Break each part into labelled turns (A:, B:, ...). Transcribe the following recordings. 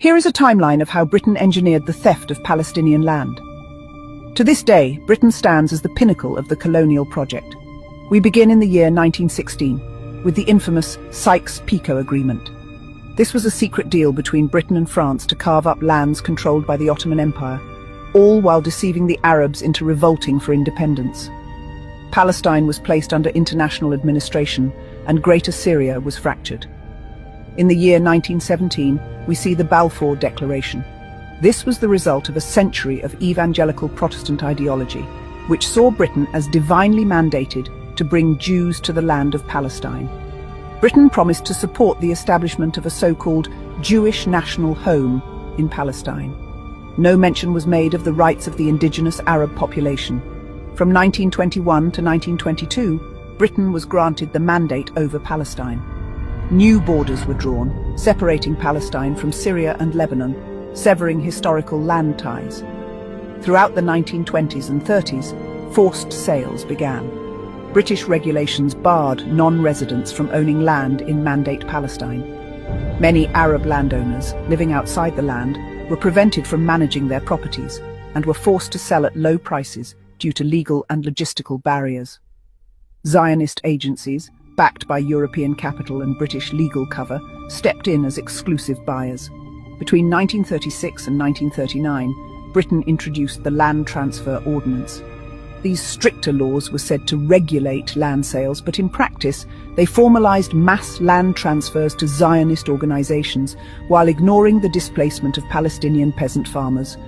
A: Here is a timeline of how Britain engineered the theft of Palestinian land. To this day, Britain stands as the pinnacle of the colonial project. We begin in the year 1916 with the infamous Sykes-Picot Agreement. This was a secret deal between Britain and France to carve up lands controlled by the Ottoman Empire, all while deceiving the Arabs into revolting for independence. Palestine was placed under international administration, and Greater Syria was fractured. In the year 1917, we see the Balfour Declaration. This was the result of a century of evangelical Protestant ideology, which saw Britain as divinely mandated to bring Jews to the land of Palestine. Britain promised to support the establishment of a so-called Jewish national home in Palestine. No mention was made of the rights of the indigenous Arab population. From 1921 to 1922, Britain was granted the mandate over Palestine. New borders were drawn, separating Palestine from Syria and Lebanon, severing historical land ties. Throughout the 1920s and 30s, forced sales began. British regulations barred non-residents from owning land in Mandate Palestine. Many Arab landowners living outside the land were prevented from managing their properties and were forced to sell at low prices due to legal and logistical barriers. Zionist agencies, backed by European capital and British legal cover, stepped in as exclusive buyers. Between 1936 and 1939, Britain introduced the Land Transfer Ordinance. These stricter laws were said to regulate land sales, but in practice, they formalized mass land transfers to Zionist organizations while ignoring the displacement of Palestinian peasant farmers.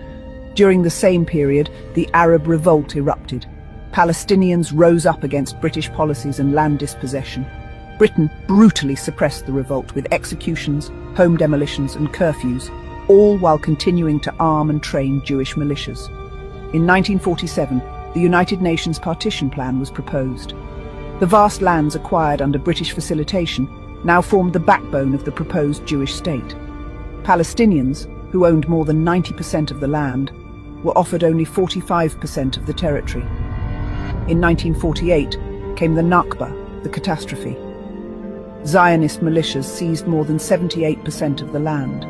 A: During the same period, the Arab Revolt erupted. Palestinians rose up against British policies and land dispossession. Britain brutally suppressed the revolt with executions, home demolitions and curfews, all while continuing to arm and train Jewish militias. In 1947, the United Nations Partition Plan was proposed. The vast lands acquired under British facilitation now formed the backbone of the proposed Jewish state. Palestinians, who owned more than 90% of the land, were offered only 45% of the territory. In 1948 came the Nakba, the catastrophe. Zionist militias seized more than 78% of the land.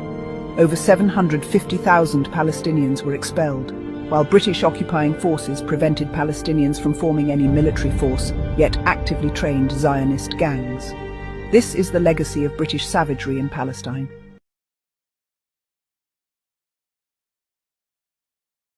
A: Over 750,000 Palestinians were expelled, while British occupying forces prevented Palestinians from forming any military force, yet actively trained Zionist gangs. This is the legacy of British savagery in Palestine.